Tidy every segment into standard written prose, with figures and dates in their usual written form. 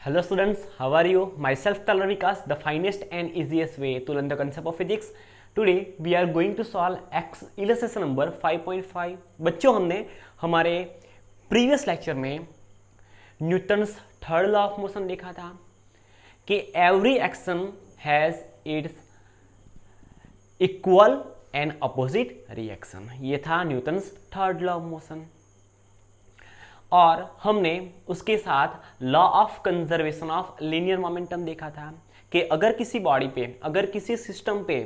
Hello students, how are you? Myself Talar Vikas, the finest and easiest way to learn the concept of physics. Today we are going to solve illustration number 5.5. बच्चों हमने हमारे previous lecture में Newton's third law of motion देखा था कि every action has its equal and opposite reaction. ये था Newton's third law of motion. और हमने उसके साथ law of conservation of linear momentum देखा था कि अगर किसी बॉडी पे, अगर किसी सिस्टम पे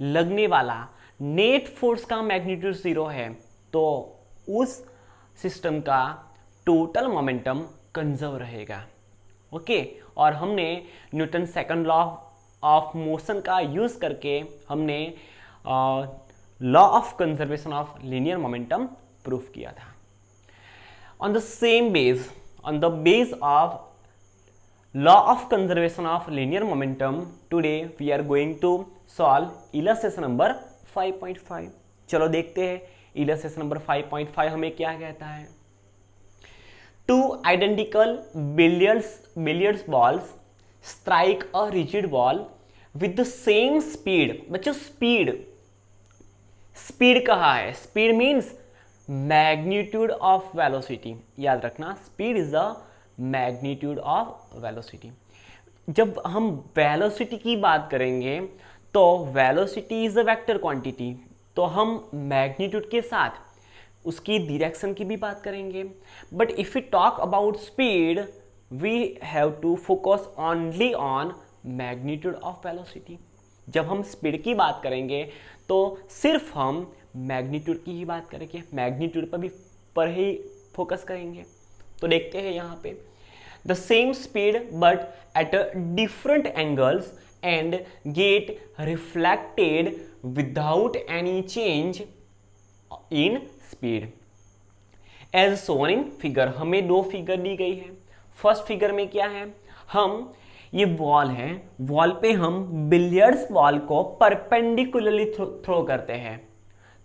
लगने वाला नेट फोर्स का मैग्नीट्यूड 0 है तो उस सिस्टम का टोटल मोमेंटम कंजर्व रहेगा. ओके, और हमने Newton second law of motion का यूज करके हमने law of conservation of linear momentum proof किया था. On the base of law of conservation of linear momentum, today we are going to solve illustration number 5.5. चलो देखते हैं illustration number 5.5 हमें क्या कहता है. Two identical billiards balls strike a rigid ball with the same speed. बच्चों speed कहा है. Speed means magnitude of velocity. याद रखना, speed is the magnitude of velocity. जब हम वेलोसिटी की बात करेंगे तो velocity is a vector quantity, तो हम मैग्नीट्यूड के साथ उसकी डायरेक्शन की भी बात करेंगे. But if you talk about speed we have to focus only on magnitude of velocity. जब हम स्पीड की बात करेंगे तो सिर्फ हम मैग्नीट्यूड की ही बात करेंगे, मैग्नीट्यूड पर ही फोकस करेंगे. तो देखते हैं यहाँ पे the same speed but at different angles and get reflected without any change in speed as shown in figure. हमें दो फिगर दी गई है. फर्स्ट फिगर में क्या है, हम ये वॉल है, वॉल पे हम बिलियर्ड्स बॉल को परपेंडिकुलरली थ्रो करते हैं.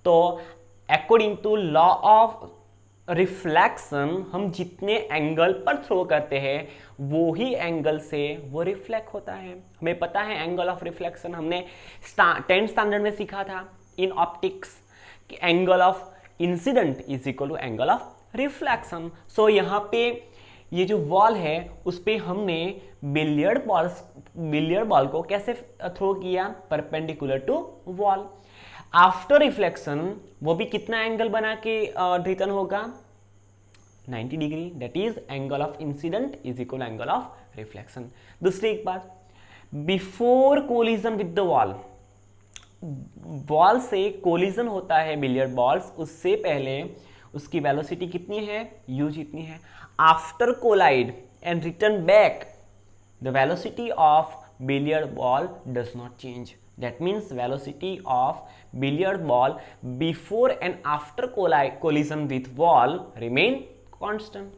तो according to law of reflection हम जितने एंगल पर थ्रो करते हैं वो ही एंगल से वो रिफ्लेक्ट होता है. हमें पता है एंगल ऑफ रिफ्लेक्शन हमने 10th स्टैंडर्ड में सीखा था इन ऑप्टिक्स कि angle of incident is equal to angle of reflection. So यहाँ पे ये जो वॉल है उस पर हमने बिलियर्ड बॉल को कैसे थ्रो किया, perpendicular to wall. After reflection वो भी कितना एंगल बना के रिटर्न होगा, 90 degree. That is angle of incident is equal angle of reflection. दूसरी एक बात, before collision with the wall से कोलिजन होता है बिलियर्ड बॉल्स, उससे पहले उसकी वेलोसिटी कितनी है, u जितनी है. After collide and return back the velocity of billiard ball does not change. That means velocity of billiard ball before and after collision with wall remain constant.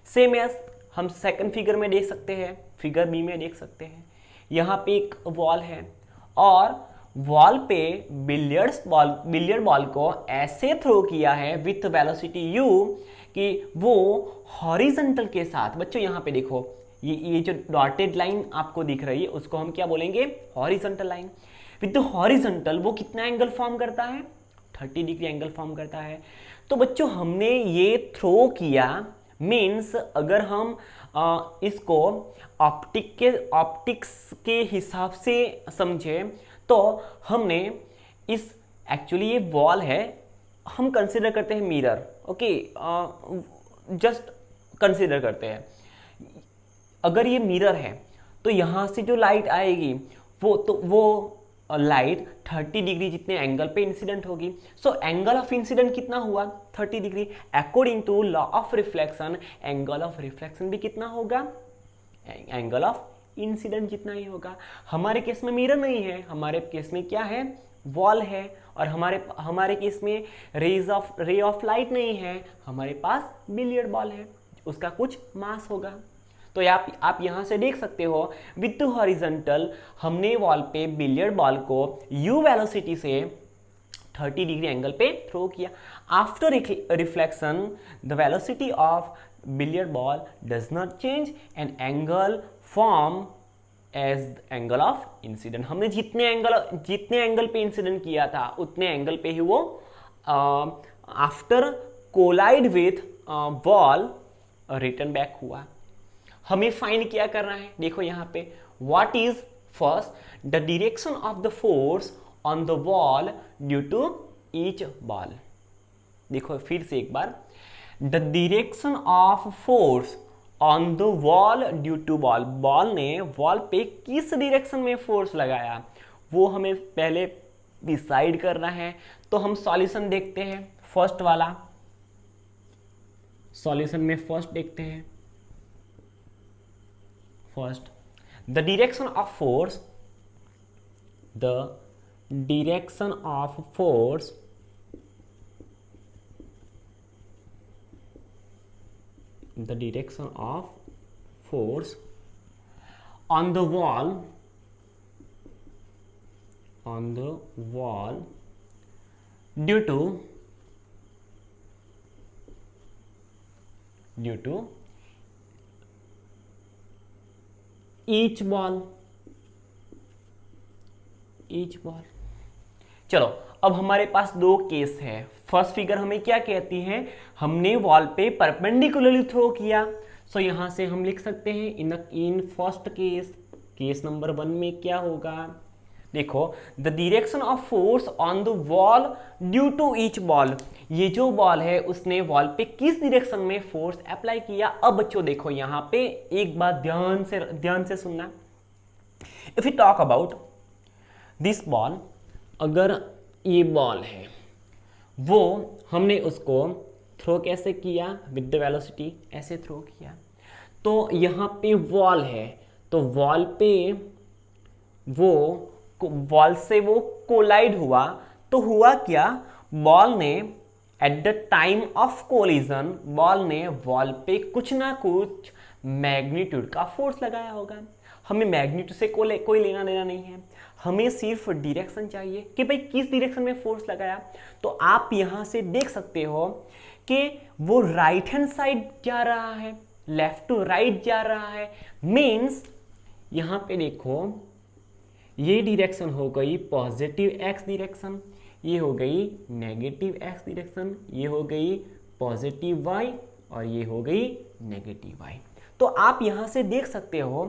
Same as हम second figure में देख सकते हैं, figure B में देख सकते हैं. यहाँ पे एक वॉल है और वॉल पे बिलियर्ड बॉल को ऐसे थ्रो किया है विथ वेलोसिटी u कि वो हॉरिजॉन्टल के साथ. बच्चों यहाँ पे देखो, ये जो डॉटेड लाइन आपको दिख रही है उसको हम क्या बोलेंगे, हॉरिजॉन्टल लाइन. विद हॉरिजॉन्टल वो कितना एंगल फॉर्म करता है, 30 डिग्री एंगल फॉर्म करता है. तो बच्चों हमने ये थ्रो किया मीन्स अगर हम इसको ऑप्टिक्स के हिसाब से समझे तो हमने इस एक्चुअली ये वॉल है, हम कंसिडर करते हैं मिरर. ओके, जस्ट कंसिडर करते हैं अगर ये मिरर है तो यहाँ से जो लाइट आएगी वो लाइट 30 डिग्री जितने एंगल पे इंसिडेंट होगी. सो एंगल ऑफ इंसिडेंट कितना हुआ, 30 degree. According to law of reflection angle of reflection भी कितना होगा, एंगल ऑफ इंसिडेंट जितना ही होगा. हमारे केस में मिरर नहीं है, हमारे केस में क्या है, वॉल है. और हमारे केस में रे ऑफ लाइट नहीं है, हमारे पास बिलियर्ड बॉल है, उसका कुछ मास होगा. तो आप यहाँ से देख सकते हो विद हॉरिजॉन्टल हमने वॉल पे बिलियर्ड बॉल को u वेलोसिटी से 30 डिग्री एंगल पे थ्रो किया. After reflection the velocity of billiard ball does not change an angle form as angle of incidence. हमने जितने एंगल पे इंसिडेंट किया था उतने एंगल पे ही वो after collide with ball return back हुआ। हमें फाइंड क्या करना है, देखो यहाँ पे what is first the direction of the force on the wall due to each ball. देखो फिर से एक बार, the direction of force on the wall due to ball. Ball ने वॉल पे किस डायरेक्शन में फोर्स लगाया वो हमें पहले डिसाइड करना है। तो हम सॉल्यूशन देखते हैं, फर्स्ट वाला सॉल्यूशन में फर्स्ट देखते हैं। First the direction of force, the direction of force the direction of force on the wall due to each ball। चलो अब हमारे पास दो केस है। फर्स्ट फिगर हमें क्या कहती है, हमने वॉल पे परपेंडिकुलरली थ्रो किया। सो यहां से हम लिख सकते हैं इन फर्स्ट केस नंबर 1 में क्या होगा, देखो the direction of force on the wall due to each ball. ये जो बॉल है उसने वॉल पे किस डायरेक्शन में फोर्स अप्लाई किया। अब बच्चों देखो यहाँ पे एक बात ध्यान से सुनना। If you talk about this ball, अगर ये बॉल है वो हमने उसको थ्रो कैसे किया, विद द वेलोसिटी ऐसे थ्रो किया। तो यहाँ पे वॉल है, तो वॉल पे वॉल से वो कोलाइड हुआ। तो हुआ क्या, बॉल ने at the time of collision ball ने वॉल पे कुछ ना कुछ मैग्नीट्यूड का फोर्स लगाया होगा। हमें मैग्नीट्यूड से कोई लेना देना नहीं है, हमें सिर्फ डायरेक्शन चाहिए कि भाई किस डायरेक्शन में फोर्स लगाया। तो आप यहां से देख सकते हो कि वो राइट हैंड साइड जा रहा है, लेफ्ट टू राइट जा रहा है। मींस यहां पे देखो ये डायरेक्शन हो गई पॉजिटिव एक्स डायरेक्शन, ये हो गई नेगेटिव एक्स डायरेक्शन, ये हो गई पॉजिटिव वाई और ये हो गई नेगेटिव वाई। तो आप यहां से देख सकते हो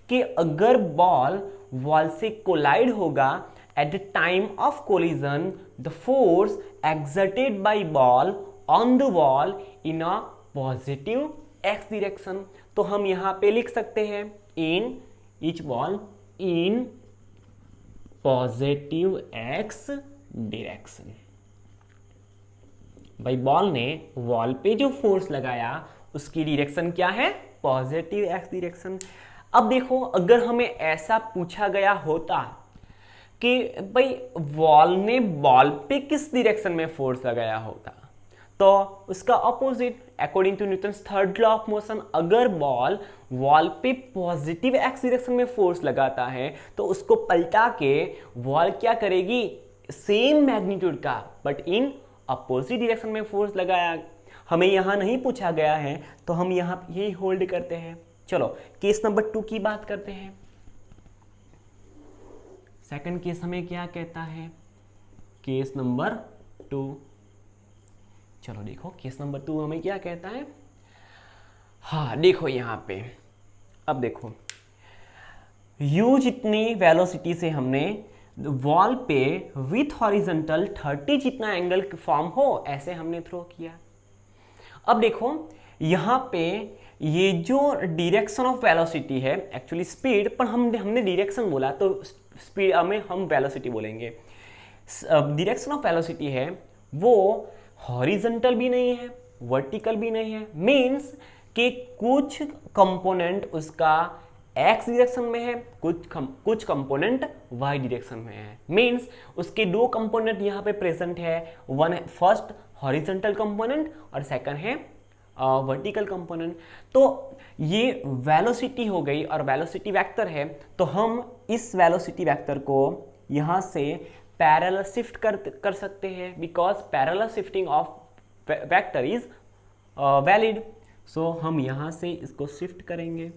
कि अगर बॉल वॉल से कोलाइड होगा eight the time of collision the force exerted by ball on the wall in a positive x direction. तो हम यहां पे लिख सकते हैं in each ball in positive x direction. भाई बॉल ने वॉल पे जो फोर्स लगाया उसकी डायरेक्शन क्या है, पॉजिटिव एक्स डायरेक्शन। अब देखो अगर हमें ऐसा पूछा गया होता कि भाई वॉल ने बॉल पे किस डायरेक्शन में फोर्स लगाया होता, तो उसका opposite according to Newton's third law of motion, अगर बॉल वॉल पे पॉजिटिव एक्स डायरेक्शन में फोर्स लगाता है तो उसको पलटा के वॉल क्या करेगी, सेम मैग्नीट्यूड का बट इन अपोजिट डायरेक्शन में फोर्स लगाया। हमें यहां नहीं पूछा गया है तो हम यहां यही होल्ड करते हैं। चलो केस नंबर 2 की बात करते हैं। सेकंड केस हमें क्या कहता है, केस नंबर 2। चलो देखो केस नंबर 2 हमें क्या कहता है। हाँ देखो यहां पे, अब देखो u जितनी वेलोसिटी से हमने वॉल पे विथ हॉरिजॉन्टल 30 जितना एंगल फॉर्म हो ऐसे हमने थ्रो किया। अब देखो यहां पे ये जो डायरेक्शन ऑफ वेलोसिटी है, एक्चुअली स्पीड पर हमने डायरेक्शन बोला तो स्पीड में हम वेलोसिटी बोलेंगे। डायरेक्शन ऑफ वेलोसिटी है वो हॉरिजॉन्टल भी नहीं है वर्टिकल भी नहीं है। मींस कि कुछ कंपोनेंट उसका एक्स डायरेक्शन में है, कुछ कंपोनेंट वाई डायरेक्शन में है। मींस उसके दो कंपोनेंट यहाँ पे प्रेजेंट है, वन है फर्स्ट हॉरिजॉन्टल कंपोनेंट और सेकंड है वर्टिकल कंपोनेंट। तो ये वेलोसिटी हो गई और वेलोसिटी वेक्टर है, तो हम इस वेलोसिटी वेक्टर को यहाँ से पैरेलल शिफ्ट कर सकते हैं because parallel shifting of vector is valid. So हम यहाँ से इसको शिफ्ट करेंगे।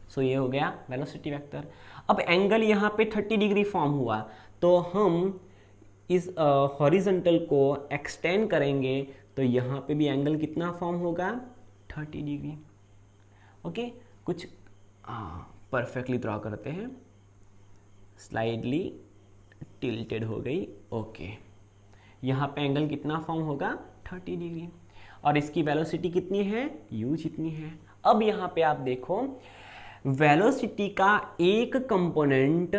सो ये हो गया वेलोसिटी वेक्टर। अब एंगल यहाँ पे 30 डिग्री फॉर्म हुआ, तो हम इस हॉरिजॉन्टल को एक्सटेंड करेंगे, तो यहाँ पे भी एंगल कितना फॉर्म होगा, 30 डिग्री। ओके, कुछ परफेक्टली ड्रॉ करते हैं, स्लाइडली टिल्टेड हो गई। ओके, यहाँ पे एंगल कितना फॉर्म होगा, 30 डिग्री, और इसकी वेलोसिटी कितनी है, u जितनी है। अब यहाँ पे आप देखो, वेलोसिटी का एक कंपोनेंट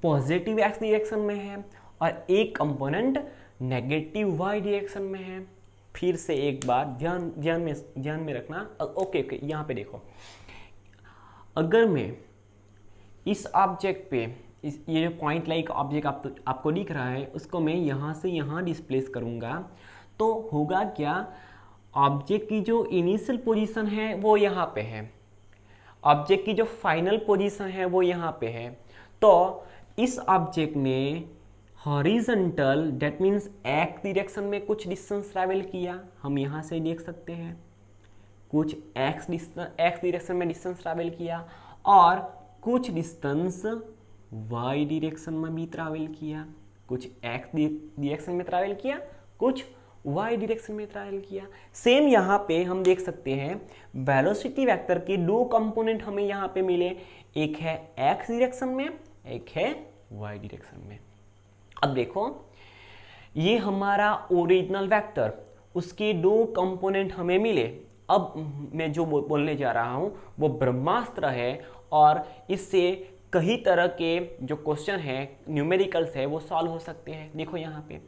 पॉजिटिव x डायरेक्शन में है और एक कंपोनेंट नेगेटिव y डायरेक्शन में है। फिर से एक बार ध्यान में रखना। ओके, यहाँ पे देखो, अगर मैं इस ऑब्जेक्ट पे ये जो पॉइंट लाइक ऑब्जेक्ट आपको दिख रहा है, उसको मैं यहाँ से यहाँ डिस्प्लेस करूँगा, तो होगा क्या, ऑब्जेक्ट की जो इनिशियल पोजीशन है वो यहाँ पे है, ऑब्जेक्ट की जो फाइनल पोजीशन है वो यहाँ पे है। तो इस ऑब्जेक्ट ने horizontal, that means x direction में कुछ डिस्टेंस ट्रैवल किया, हम यहाँ से देख सकते हैं कुछ एक्स डायरेक्शन में डिस्टेंस ट्रैवल किया, और कुछ डिस्टेंस वाई डायरेक्शन में भी ट्रैवल किया, कुछ एक्स डायरेक्शन में ट्रैवल किया, कुछ वाई डायरेक्शन में ट्रैवल किया। सेम यहाँ पे हम देख सकते हैं वेलोसिटी वेक्टर के दो कंपोनेंट हमें यहाँ पे मिले, एक है एक्स डायरेक्शन में, एक है वाई डायरेक्शन में। अब देखो, ये हमारा ओरिजिनल वेक्टर, उसके दो कंपोनेंट हमें मिले। अब मैं जो बोलने जा रहा हूँ वो ब्रह्मास्त्र है, और इससे कई तरह के जो क्वेश्चन है, न्यूमेरिकल्स है, वो सॉल्व हो सकते हैं। देखो यहाँ पे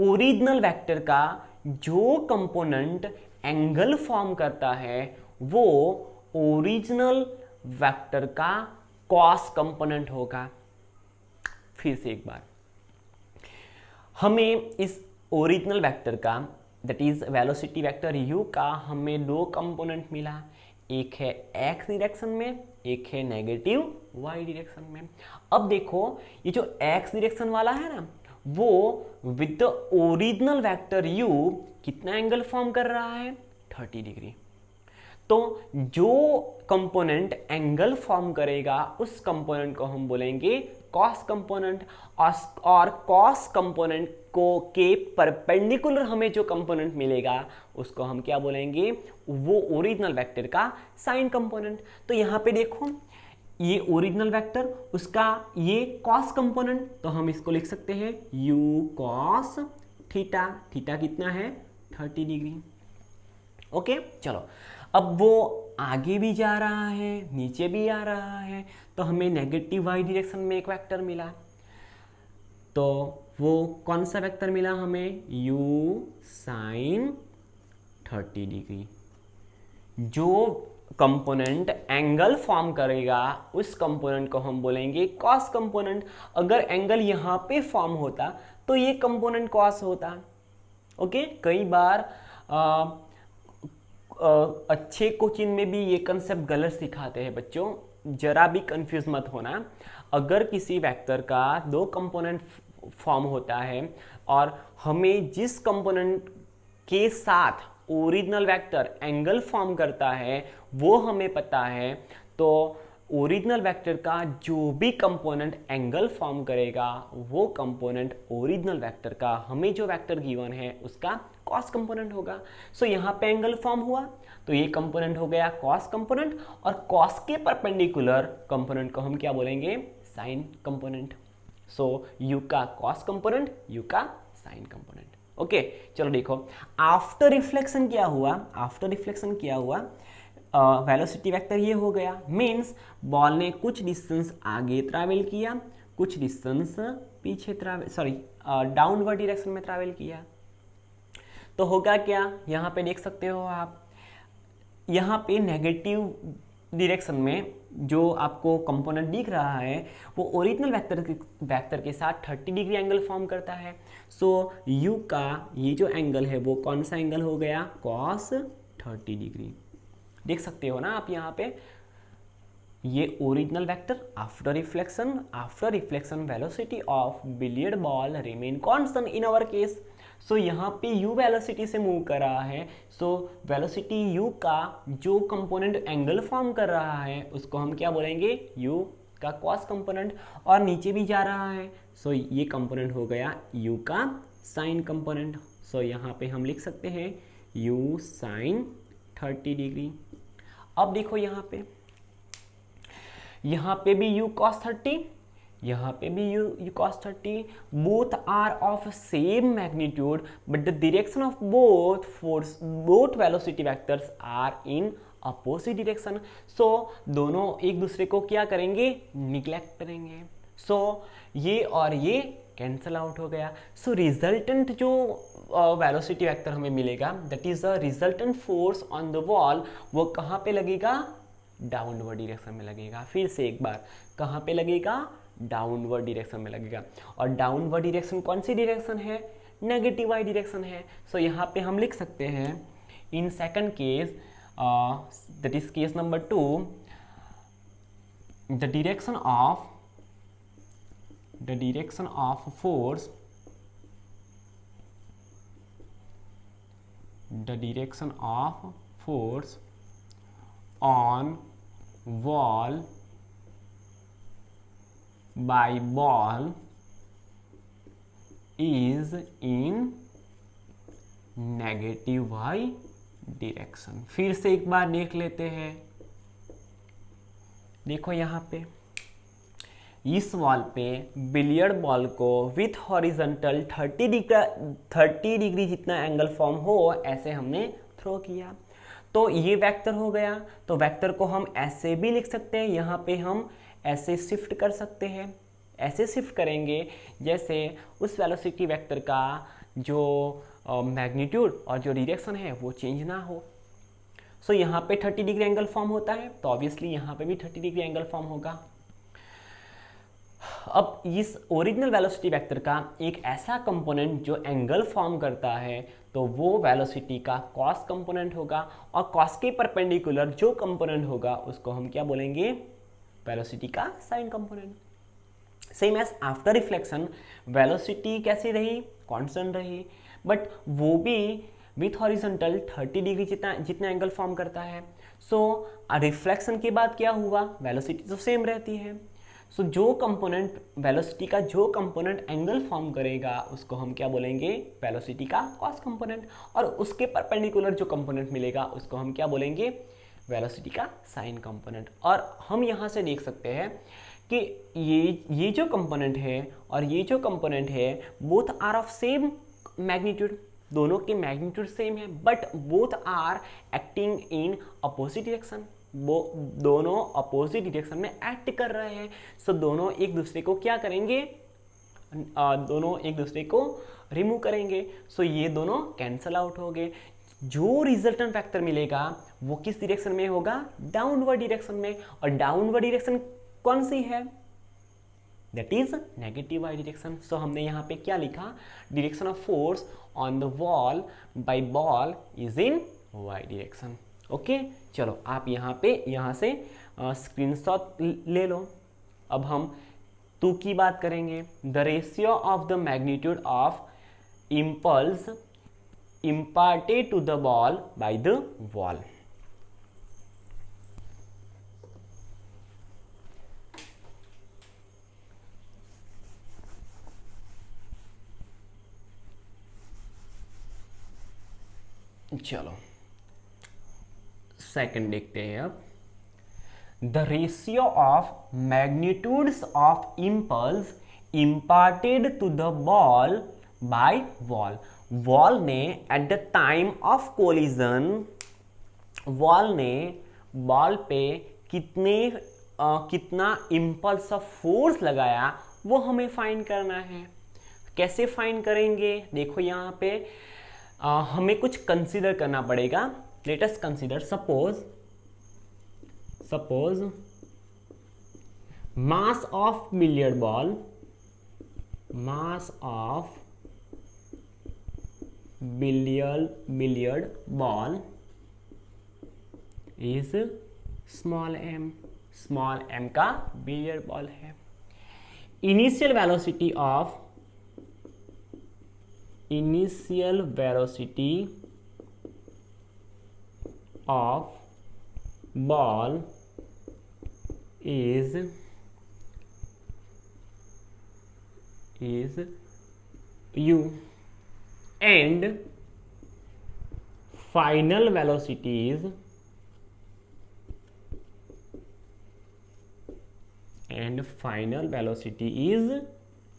ओरिजिनल वेक्टर का जो कंपोनेंट एंगल फॉर्म करता है वो ओरिजिनल वेक्टर का कॉस कंपोनेंट होगा। फिर से एक बार, हमें इस ओरिजिनल वेक्टर का, that is velocity vector u का, हमें दो कंपोनेंट मिला, एक है x डायरेक्शन में, एक है नेगेटिव y डायरेक्शन में। अब देखो, ये जो x डायरेक्शन वाला है ना, वो with the original vector u कितना एंगल फॉर्म कर रहा है, 30 डिग्री। तो जो कंपोनेंट एंगल फॉर्म करेगा उस कंपोनेंट को हम बोलेंगे कॉस कंपोनेंट, और कॉस कंपोनेंट को के परपेंडिकुलर हमें जो कंपोनेंट मिलेगा उसको हम क्या बोलेंगे, वो ओरिजिनल वेक्टर का साइन कंपोनेंट। तो यहाँ पे देखो, ये ओरिजिनल वेक्टर, उसका ये कॉस कंपोनेंट, तो हम इसको लिख सकते हैं u कॉस थीटा। थीटा कितना है, 30 डिग्री। ओके, चलो, अब वो आगे भी जा रहा है, नीचे भी आ रहा है, तो हमें नेगेटिव y डायरेक्शन में एक वेक्टर मिला, तो वो कौन सा वेक्टर मिला हमें, u साइन 30 डिग्री। जो कंपोनेंट एंगल फॉर्म करेगा उस कंपोनेंट को हम बोलेंगे कॉस कंपोनेंट। अगर एंगल यहाँ पे फॉर्म होता तो ये कंपोनेंट कॉस होता। ओके, कई बार अच्छे कोचिंग में भी ये कंसेप्ट गलत सिखाते हैं बच्चों, जरा भी कंफ्यूज मत होना। अगर किसी वेक्टर का दो कंपोनेंट फॉर्म होता है और हमें जिस कंपोनेंट के साथ ओरिजिनल वेक्टर एंगल फॉर्म करता है वो हमें पता है, तो ओरिजिनल वेक्टर का जो भी कंपोनेंट एंगल फॉर्म करेगा वो कंपोनेंट ओरिजिनल वेक्टर का, हमें जो वेक्टर गिवन है उसका कॉस कंपोनेंट होगा। सो यहाँ पे एंगल फॉर्म हुआ तो ये कंपोनेंट हो गया कॉस कंपोनेंट, और कॉस के परपेंडिकुलर कंपोनेंट को हम क्या बोलेंगे, साइन कंपोनेंट। सो u का कॉस कंपोनेंट, u का साइन कंपोनेंट। ओके, चलो देखो, आफ्टर रिफ्लेक्शन क्या हुआ, आफ्टर रिफ्लेक्शन क्या हुआ, वेलोसिटी वेक्टर ये हो गया, मीन्स बॉल ने कुछ डिस्टेंस आगे ट्रैवल किया, कुछ डिस्टेंस पीछे डाउनवर्ड डायरेक्शन में ट्रैवल किया। तो होगा क्या, यहाँ पे देख सकते हो आप, यहाँ पे नेगेटिव डायरेक्शन में जो आपको कंपोनेंट दिख रहा है वो ओरिजिनल वेक्टर के साथ 30 डिग्री एंगल फॉर्म करता है। सो u का ये जो एंगल है वो कौन सा एंगल हो गया, कॉस 30 डिग्री। देख सकते हो ना आप यहाँ पे, ये original vector after reflection velocity of billiard ball remain constant in our case. So यहाँ पे u वेलोसिटी से मूव कर रहा है, सो वेलोसिटी u का जो कंपोनेंट एंगल फॉर्म कर रहा है उसको हम क्या बोलेंगे, u का कॉस कंपोनेंट, और नीचे भी जा रहा है, सो ये कंपोनेंट हो गया u का साइन कंपोनेंट। सो यहाँ पे हम लिख सकते हैं u साइन 30 डिग्री। अब देखो यहाँ पे भी u cos 30, यहाँ पे भी u cos 30, both are of same magnitude but the direction of both velocity vectors are in opposite direction. So दोनों एक दूसरे को क्या करेंगे, निग्लेक्ट करेंगे। सो ये और ये कैंसल आउट हो गया। सो रिजल्टेंट जो वेलोसिटी वेक्टर हमें मिलेगा, that is the resultant force on the wall, वो कहाँ पे लगेगा, डाउनवर्ड डायरेक्शन में लगेगा। फिर से एक बार, कहाँ पे लगेगा, डाउनवर्ड डायरेक्शन में लगेगा। और डाउनवर्ड डायरेक्शन कौन सी डायरेक्शन है, नेगेटिव वाई डायरेक्शन है। सो यहाँ पे हम लिख सकते हैं इन second case, that is case number 2, the direction of force, the direction of force on wall by ball is in negative Y direction. फिर से एक बार देख लेते हैं। देखो यहाँ पे इस वॉल पे बिलियर्ड बॉल को विथ हॉरिजॉन्टल 30 डिग्री जितना एंगल फॉर्म हो ऐसे हमने थ्रो किया, तो ये वेक्टर हो गया। तो वेक्टर को हम ऐसे भी लिख सकते हैं, यहाँ पे हम ऐसे शिफ्ट कर सकते हैं, ऐसे शिफ्ट करेंगे जैसे उस वेलोसिटी वेक्टर का जो मैग्नीट्यूड और जो डायरेक्शन है वो चेंज ना हो। सो यहाँ पे 30 डिग्री एंगल फॉर्म होता है, तो ऑब्वियसली यहाँ पे भी 30 डिग्री एंगल फॉर्म होगा। अब इस ओरिजिनल वेलोसिटी वेक्टर का एक ऐसा कंपोनेंट जो एंगल फॉर्म करता है, तो वो वेलोसिटी का कॉस कंपोनेंट होगा, और कॉस के परपेंडिकुलर जो कंपोनेंट होगा उसको हम क्या बोलेंगे, वेलोसिटी का sine component. Same as after reflection, velocity कैसी रही, कांस्टेंट रही, बट वो भी विथ हॉरिजॉन्टल 30 डिग्री जितना एंगल फॉर्म करता है। सो रिफ्लेक्शन के बाद क्या हुआ, वेलोसिटी तो सेम रहती है। सो जो कंपोनेंट वेलोसिटी का जो कंपोनेंट एंगल फॉर्म करेगा उसको हम क्या बोलेंगे, वेलोसिटी का कॉस कंपोनेंट, और उसके परपेंडिकुलर जो कंपोनेंट मिलेगा उसको हम क्या बोलेंगे, वेलोसिटी का साइन कंपोनेंट। और हम यहाँ से देख सकते हैं कि ये जो कंपोनेंट है और ये जो कंपोनेंट है both are of same magnitude, दोनों के मैग्नीट्यूड सेम है, but both are acting in opposite direction, वो दोनों अपोजिट डायरेक्शन में एक्ट कर रहे हैं। सो दोनों एक दूसरे को क्या करेंगे, दोनों एक दूसरे को रिमूव करेंगे। सो ये दोनों कैंसल आउट हो गए। जो रिजल्टेंट वेक्टर मिलेगा वो किस डायरेक्शन में होगा, डाउनवर्ड डायरेक्शन में। और डाउनवर्ड डायरेक्शन कौन सी है, that is negative Y direction. So हमने यहाँ पे क्या लिखा, direction of force on the wall by ball is in Y direction. Okay, चलो आप यहाँ से स्क्रीनशॉट ले लो। अब हम 2 की बात करेंगे, the ratio of the magnitude of impulse imparted to the ball by the wall। चलो सेकंड देखते हैं अब, the ratio of magnitudes of impulse imparted to the ball by wall। Wall ने at the time of collision, wall ने ball पे कितना impulse of force लगाया वो हमें फाइंड करना है। कैसे फाइंड करेंगे, देखो यहाँ पे हमें कुछ कंसीडर करना पड़ेगा। Let us consider, suppose mass of billiard ball, mass of billiard ball is small m का बिलियर्ड बॉल है। Initial velocity of initial velocity of ball is u and final velocity is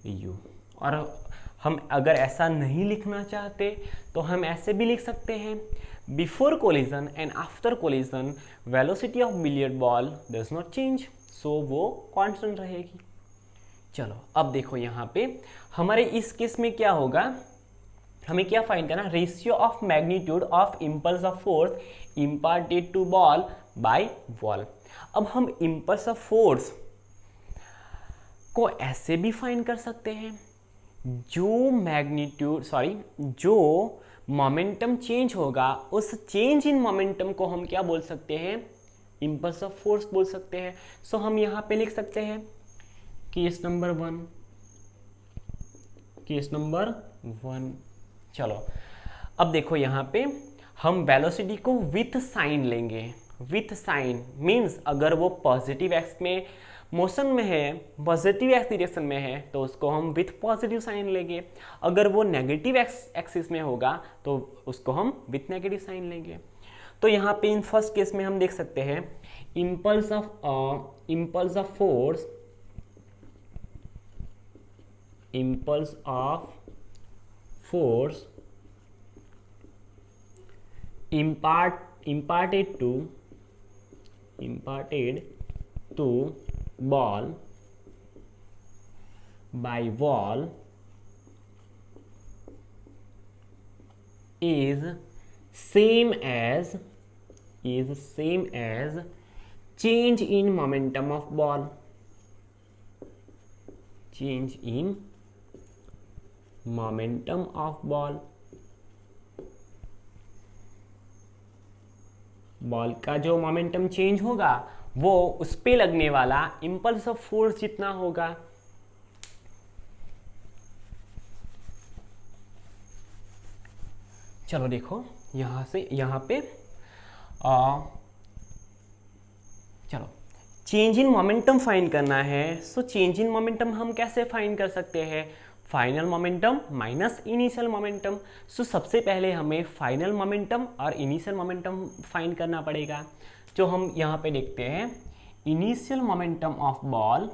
u। और हम अगर ऐसा नहीं लिखना चाहते तो हम ऐसे भी लिख सकते हैं, before collision and after collision velocity of billiard ball does not change, so वो कांस्टेंट रहेगी। चलो अब देखो यहाँ पे हमारे इस केस में क्या होगा, हमें क्या फाइंड करना, ratio of magnitude of impulse of force imparted to ball by ball. अब हम इम्पल्स ऑफ फोर्स को ऐसे भी फाइंड कर सकते हैं, जो मोमेंटम चेंज होगा उस चेंज इन मोमेंटम को हम क्या बोल सकते हैं, इम्पल्स ऑफ फोर्स बोल सकते हैं। सो हम यहाँ पे लिख सकते हैं केस नंबर वन। चलो अब देखो यहाँ पे हम वेलोसिटी को विथ साइन लेंगे। विथ साइन मीन्स अगर वो पॉजिटिव एक्स में मोशन में है, पॉजिटिव एक्स डायरेक्शन में है, तो उसको हम विथ पॉजिटिव साइन लेंगे। अगर वो नेगेटिव एक्स एक्सिस में होगा तो उसको हम विथ नेगेटिव साइन लेंगे। तो यहाँ पे इन फर्स्ट केस में हम देख सकते हैं impulse of force imparted to ball by ball is same as change in momentum of ball, change in momentum of ball। Ball का जो मोमेंटम चेंज होगा वो उस पे लगने वाला इम्पल्स ऑफ फोर्स जितना होगा। चलो देखो यहां से यहां पे चलो चेंज इन मोमेंटम फाइंड करना है। सो चेंज इन मोमेंटम हम कैसे फाइंड कर सकते हैं, final momentum minus initial momentum. So सबसे पहले हमें फाइनल मोमेंटम और इनिशियल मोमेंटम फाइंड करना पड़ेगा। जो हम यहाँ पे देखते हैं इनिशियल मोमेंटम ऑफ बॉल,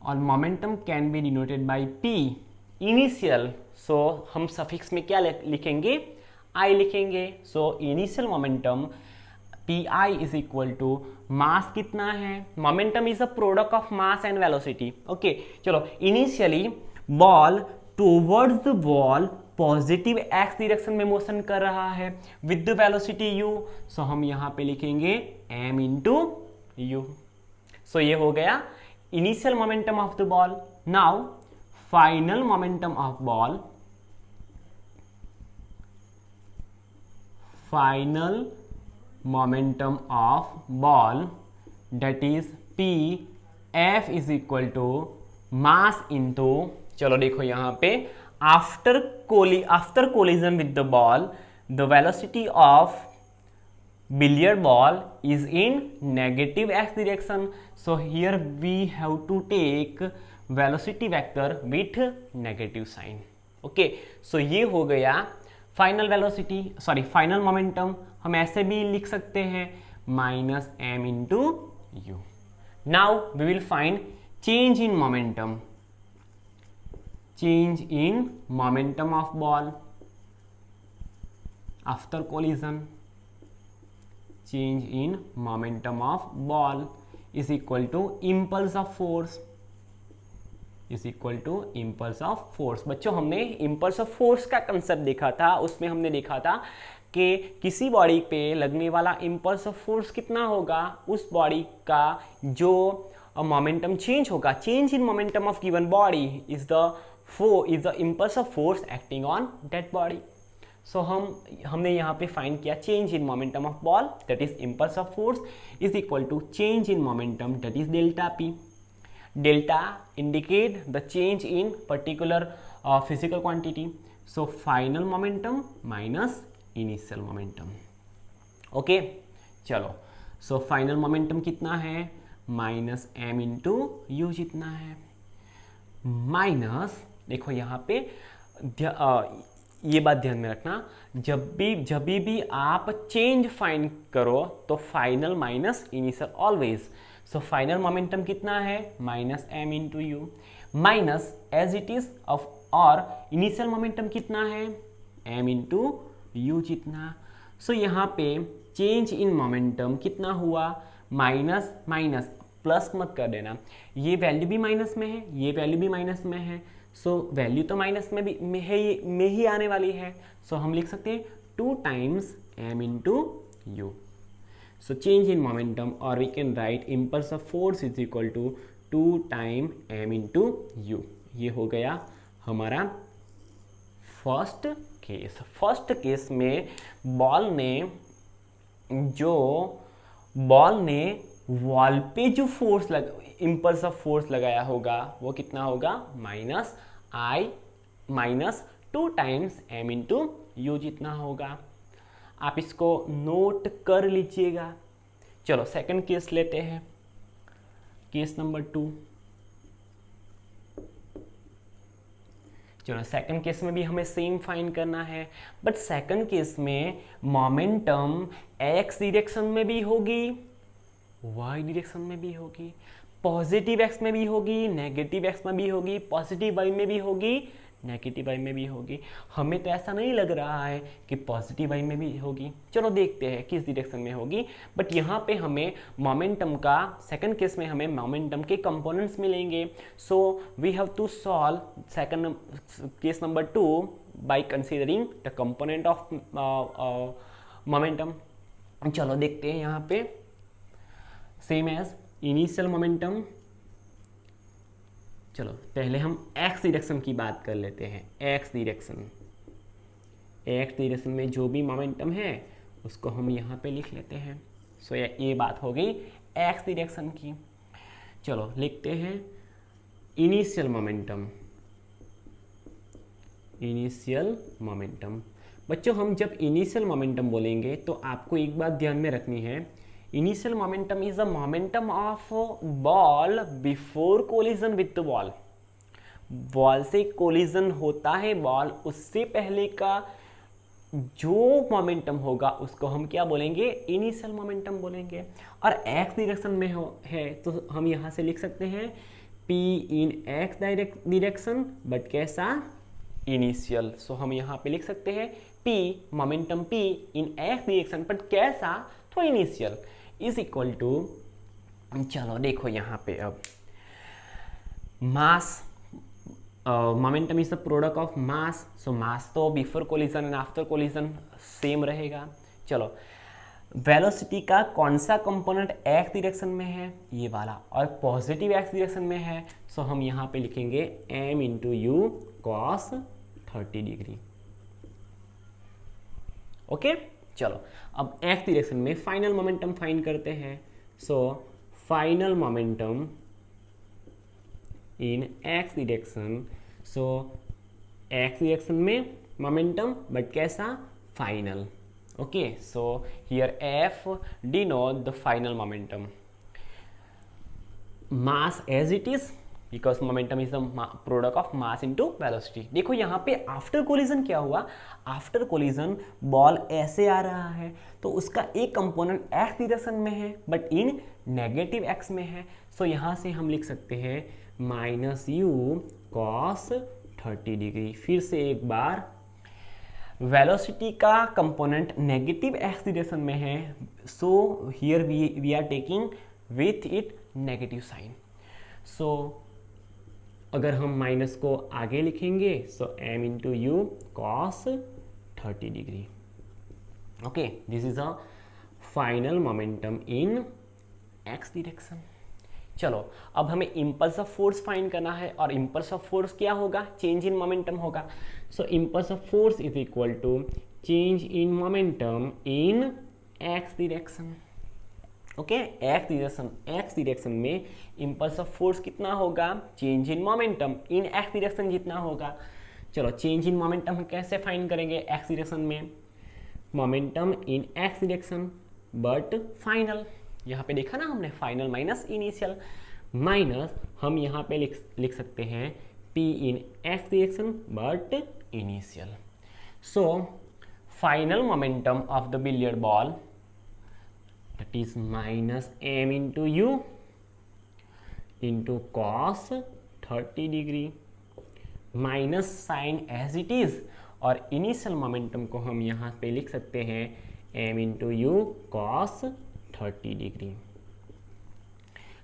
और momentum can be denoted by p initial. So हम सफिक्स में क्या लिखेंगे, आई लिखेंगे। So initial momentum pi is equal to mass कितना है, momentum is a product of mass and velocity. Okay चलो initially ball towards the wall positive x direction में motion कर रहा है विद द वेलोसिटी u। सो हम यहाँ पे लिखेंगे m इंटू u। सो ये हो गया initial momentum of the ball. Now final momentum of ball, that is p f is equal to mass into, चलो देखो यहाँ पे after collision with the ball the velocity of billiard ball is in negative x direction, so here we have to take velocity vector with negative sign। Okay so ये हो गया final velocity, sorry final momentum. हम ऐसे भी लिख सकते हैं minus m into u. Now we will find change in momentum, of ball after collision. Change in momentum of ball is equal to impulse of force, बच्चों हमने impulse of force का concept देखा था, उसमें हमने देखा था कि किसी बॉडी पे लगने वाला इम्पल्स ऑफ फोर्स कितना होगा, उस बॉडी का जो मोमेंटम चेंज होगा, change in momentum of given body is the impulse of force acting on that body. So हमने यहाँ पे फाइंड किया change in momentum of ball that is impulse of force is equal to change in momentum that is delta p. Delta indicate the change in particular physical quantity. So final momentum minus initial momentum. Okay चलो, so final momentum कितना है minus m into u जितना है, minus देखो यहाँ पे ये बात ध्यान में रखना, जब भी आप चेंज फाइंड करो तो final minus initial always. So final momentum कितना है minus m into u minus as it is of, और इनिशियल मोमेंटम कितना है एम इंटू यू जितना. सो यहाँ पे चेंज इन मोमेंटम कितना हुआ माइनस माइनस, प्लस मत कर देना, ये वैल्यू भी माइनस में है, ये वैल्यू भी माइनस में है. सो वैल्यू तो माइनस में भी में ही आने वाली है. सो हम लिख सकते हैं 2 times m into u. So change in momentum, और we can write impulse of force is equal to 2 time m into u. ये हो गया हमारा फर्स्ट केस. फर्स्ट केस में बॉल ने वॉल पे जो फोर्स इम्पल्स ऑफ फोर्स लगाया होगा वो कितना होगा minus i minus 2 times m into u जितना होगा. आप इसको नोट कर लीजिएगा. चलो सेकंड केस लेते हैं, केस नंबर 2. चलो सेकंड केस में भी हमें सेम फाइंड करना है, बट सेकंड केस में मोमेंटम एक्स डायरेक्शन में भी होगी, वाई डायरेक्शन में भी होगी, पॉजिटिव एक्स में भी होगी, नेगेटिव एक्स में भी होगी, पॉजिटिव वाई में भी होगी, नेगेटिव वाई में भी होगी. हमें तो ऐसा नहीं लग रहा है कि पॉजिटिव वाई में भी होगी. चलो देखते हैं किस डायरेक्शन में होगी. बट यहाँ पे हमें मोमेंटम का, सेकंड केस में हमें मोमेंटम के कंपोनेंट्स मिलेंगे. So we have to solve second case number 2 by considering the component of momentum. चलो देखते हैं यहाँ पे सेम एज इनिशियल मोमेंटम. चलो पहले हम एक्स डायरेक्शन की बात कर लेते हैं. एक्स डायरेक्शन में जो भी मोमेंटम है उसको हम यहाँ पे लिख लेते हैं. सो ये बात हो गई एक्स डायरेक्शन की. चलो लिखते हैं इनिशियल मोमेंटम. बच्चों हम जब इनिशियल मोमेंटम बोलेंगे तो आपको एक बात ध्यान में रखनी है, initial momentum is the momentum of ball before collision with the ball. Ball से कोलिजन होता है बॉल, उससे पहले का जो मोमेंटम होगा उसको हम क्या बोलेंगे इनिशियल मोमेंटम बोलेंगे. और एक्स डायरेक्शन में है तो हम यहाँ से लिख सकते हैं P in x direction, but कैसा इनिशियल. सो हम यहाँ पे लिख सकते हैं P momentum P in x direction but कैसा तो इनिशियल इज इक्वल टू, चलो देखो यहाँ पे अब mass, momentum is the product of mass. So mass तो before collision and after collision same रहेगा. चलो वेलोसिटी का कौन सा कंपोनेंट एक्स डायरेक्शन में है ये वाला, और पॉजिटिव एक्स डायरेक्शन में है. सो हम यहाँ पे लिखेंगे m into u cos 30 degree. Okay चलो अब एक्स डायरेक्शन में फाइनल मोमेंटम फाइंड करते हैं. सो final momentum in x direction. So x direction में मोमेंटम बट कैसा final. Okay so here F denote the final momentum. Mass as it is because momentum is the product of mass into velocity. देखो यहाँ पे after collision क्या हुआ, after collision ball ऐसे आ रहा है तो उसका एक कंपोनेंट एक्स डायरेक्शन में है बट इन नेगेटिव एक्स में है. सो यहाँ से हम लिख सकते हैं माइनस यू कॉस 30 डिग्री. फिर से एक बार वेलोसिटी का कंपोनेंट नेगेटिव एक्स डायरेक्शन में है, so here we are taking with it negative sign. So अगर हम माइनस को आगे लिखेंगे so m into u cos 30 degree. Okay this is a final momentum in x direction. चलो अब हमें इम्पल्स ऑफ फोर्स फाइंड करना है, और इम्पल्स ऑफ फोर्स क्या होगा चेंज इन मोमेंटम होगा. So impulse of force is equal to change in momentum in x direction. Okay, x direction में इम्पल्स ऑफ फोर्स कितना होगा, change in momentum in x direction जितना होगा। चलो change in momentum हम कैसे find करेंगे एक्स डायरेक्शन में, momentum in x direction but final, यहाँ पे देखा ना हमने फाइनल माइनस इनिशियल, माइनस हम यहाँ पे लिख सकते हैं p in x direction but initial. So final momentum of the billiard ball that is minus m into u into cos 30 degree minus sine as it is, और initial momentum को हम यहाँ पे लिख सकते हैं m into u cos 30 degree.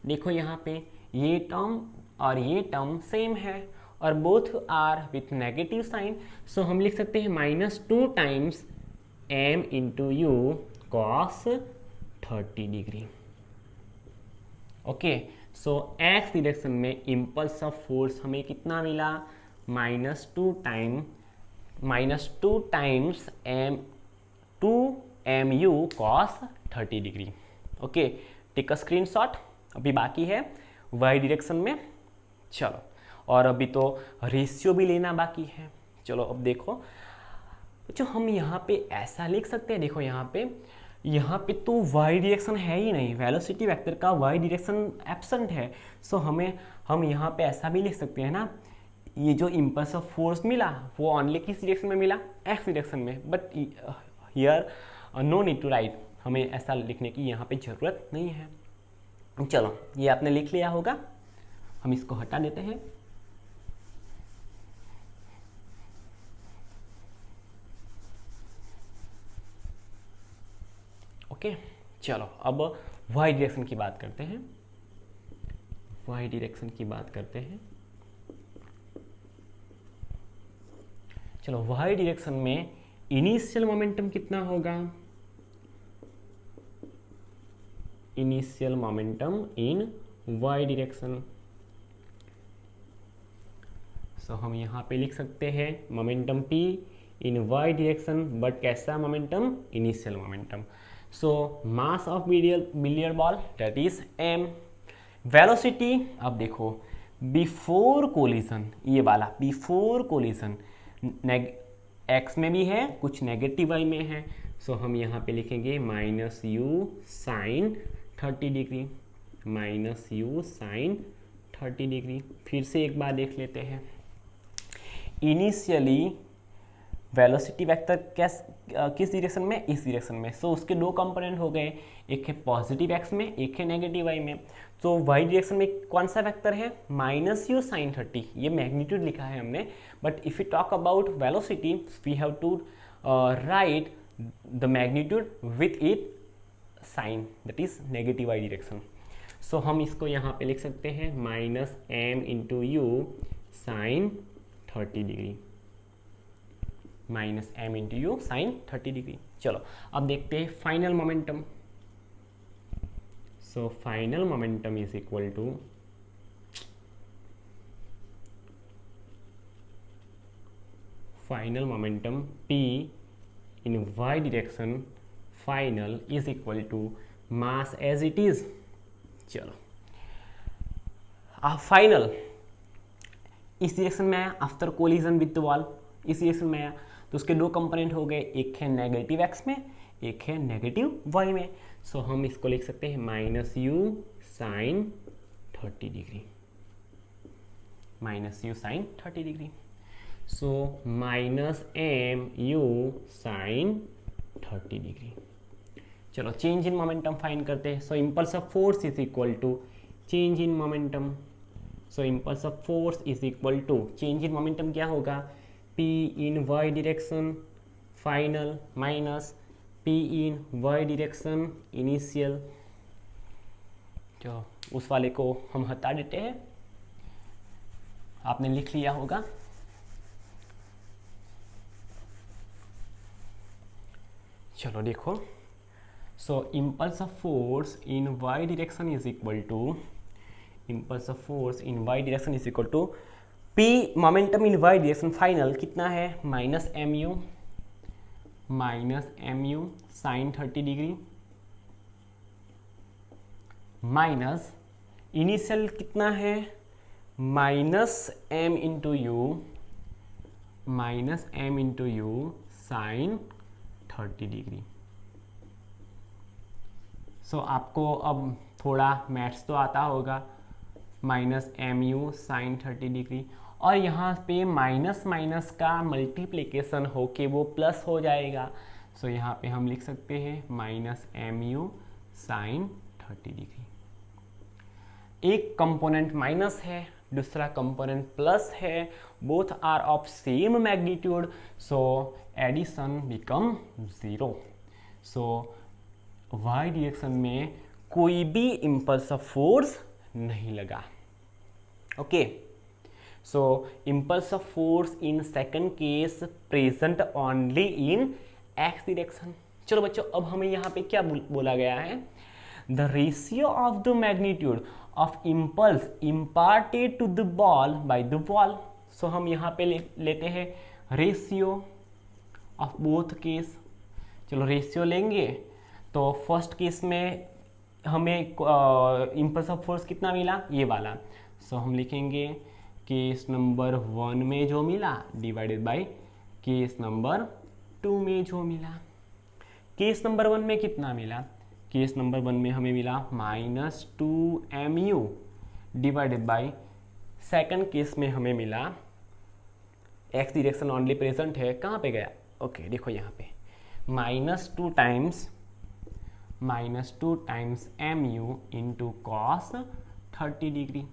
देखो यहाँ पे ये टर्म और ये टर्म सेम है और both are with negative sign, so हम लिख सकते हैं -2 times m into u cos 30 degree. Okay, so x direction में इम्पल्स ऑफ फोर्स हमें कितना मिला, -2 times m u cos 30 degree. Okay, take a screenshot, अभी बाकी है वाई डायरेक्शन में। चलो, और अभी तो रेशियो भी लेना बाकी है। चलो अब देखो, जो हम यहाँ पे ऐसा लिख सकते हैं, देखो यहाँ पे तो वाई डायरेक्शन है ही नहीं, वेलोसिटी वेक्टर का वाई डायरेक्शन एब्सेंट है। सो हम यहाँ पे ऐसा भी लिख सकते हैं ना, ये जो इम्पल्स ऑफ फोर्स मिला वो ओनली किस डायरेक्शन में मिला, एक्स डायरेक्शन में, but here no need to write, हमें ऐसा लिखने की यहाँ पे ज़रूरत नहीं है। चलो ये आपने लिख लिया होगा, हम इसको हटा देते हैं। ओके, चलो अब वाई डायरेक्शन की बात करते हैं। वाई डायरेक्शन की बात करते हैं। चलो वाई डायरेक्शन में इनिशियल मोमेंटम कितना होगा, initial momentum in Y direction. So हम यहाँ पे लिख सकते हैं momentum p in Y direction, but कैसा momentum, initial momentum. So mass of billiard ball that is m, velocity अब देखो बिफोर कोलिजन, ये वाला बिफोर कोलिजन एक्स में भी है, कुछ नेगेटिव वाई में है। सो हम यहाँ पे लिखेंगे -u sine 30 degree, -u sine 30 degree. फिर से एक बार देख लेते हैं, इनिशियली वेलोसिटी वेक्टर किस डायरेक्शन में, इस डायरेक्शन में। सो उसके दो कंपोनेंट हो गए, एक है पॉजिटिव एक्स में, एक है नेगेटिव वाई में। तो वाई डायरेक्शन में कौन सा वेक्टर है, -u sin 30, ये मैग्नीट्यूड लिखा है हमने, but if you talk about velocity we have to write the magnitude with it sign, that is negative Y direction. So हम इसको यहाँ पे लिख सकते हैं -m into u sine 30 degree, -m into u sine 30 degree. चलो अब देखते हैं final momentum. So final momentum is equal to final momentum p in y direction final is equal to mass as it is. चलो final इस direction में आया, after collision with the wall इस direction में आया, तो उसके दो कंपोनेंट हो गए, एक है नेगेटिव एक्स में, एक है नेगेटिव वाई में। सो हम इसको लिख सकते हैं -u sine 30 degree, -u sine 30 degree. So -mu sine 30 degree. चलो चेंज इन मोमेंटम फाइंड करते हैं। So impulse of force is equal to change in momentum. So impulse of force is equal to change in momentum क्या होगा, p in y direction final minus p in y direction initial. तो उस वाले को हम हटा देते हैं, आपने लिख लिया होगा। चलो देखो, so impulse of force in y direction is equal to impulse of force in y direction is equal to p momentum in y direction final कितना है, -mu minus m u sine 30 degree minus initial कितना है minus m into u sine 30 degree. So आपको अब थोड़ा maths तो आता होगा, minus m u sine 30 degree, और यहाँ पे माइनस माइनस का मल्टीप्लिकेशन होके वो प्लस हो जाएगा। सो यहाँ पे हम लिख सकते हैं minus m u sine 30 degree. एक कंपोनेंट माइनस है, दूसरा कंपोनेंट प्लस है, both are of same magnitude, so addition become 0। सो वाई डायरेक्शन में कोई भी इम्पल्स ऑफ फोर्स नहीं लगा। Okay, so impulse of force in second case present only in x direction. चलो बच्चों, अब हमें यहाँ पे क्या बोला गया है, the ratio of the magnitude of impulse imparted to the ball by the ball. So हम यहाँ पे लेते हैं रेशियो ऑफ बोथ केस। चलो रेशियो लेंगे तो फर्स्ट केस में हमें इम्पल्स ऑफ फोर्स कितना मिला, ये वाला। सो हम लिखेंगे केस नंबर 1 में जो मिला डिवाइडेड बाय केस नंबर 2 में जो मिला। केस नंबर 1 में कितना मिला, केस नंबर 1 में हमें मिला minus 2mu divided by second case में हमें मिला एक्स डायरेक्शन ओनली प्रेजेंट है, कहाँ पे गया, ओके देखो यहाँ पे minus 2 times mu into cos 30 degree.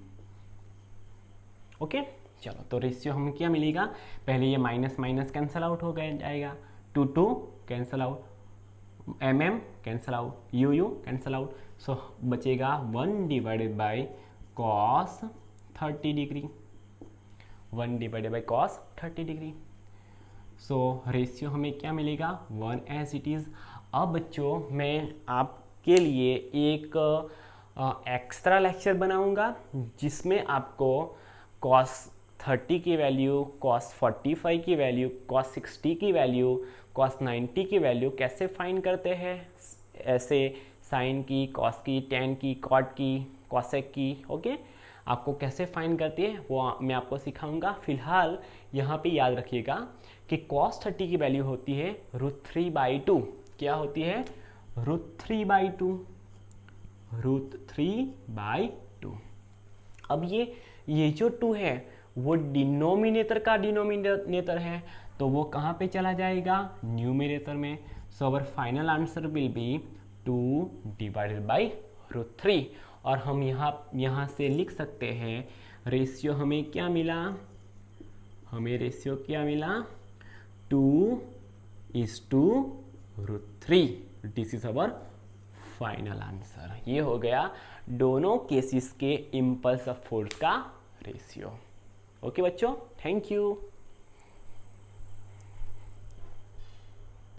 Okay चलो, तो रेशियो हमें क्या मिलेगा, पहले ये माइनस माइनस कैंसल आउट हो गया जाएगा, 2 cancel out, mm cancel out, u cancel out, so बचेगा 1 divided by cos 30 degree, 1 divided by cos 30 degree. So ratio हमें क्या मिलेगा 1 एज इट इज़। अब बच्चों मैं आपके लिए एक एक्स्ट्रा लेक्चर बनाऊंगा जिसमें आपको cos 30 की वैल्यू, cos 45 की वैल्यू, cos 60 की वैल्यू, cos 90 की वैल्यू कैसे फाइंड करते हैं, ऐसे साइन की, cos की, tan की, cot की, cosec की, ओके आपको कैसे फाइंड करती है वो मैं आपको सिखाऊंगा। फिलहाल यहाँ पे याद रखिएगा कि cos 30 की वैल्यू होती है √3/2। क्या होती है, √3/2। अब ये जो 2 है वो डिनोमिनेटर का डिनोमिनेटर है, तो वो कहाँ पे चला जाएगा, न्यूमिनेटर में। So our final answer will be 2 divided by √3। और हम यहाँ से लिख सकते हैं रेशियो हमें क्या मिला, हमें रेशियो क्या मिला 2:√3। This is our final answer. ये हो गया दोनों केसेस के इम्पल्स ऑफ फोर्स का रेशियो। ओके बच्चों, थैंक यू।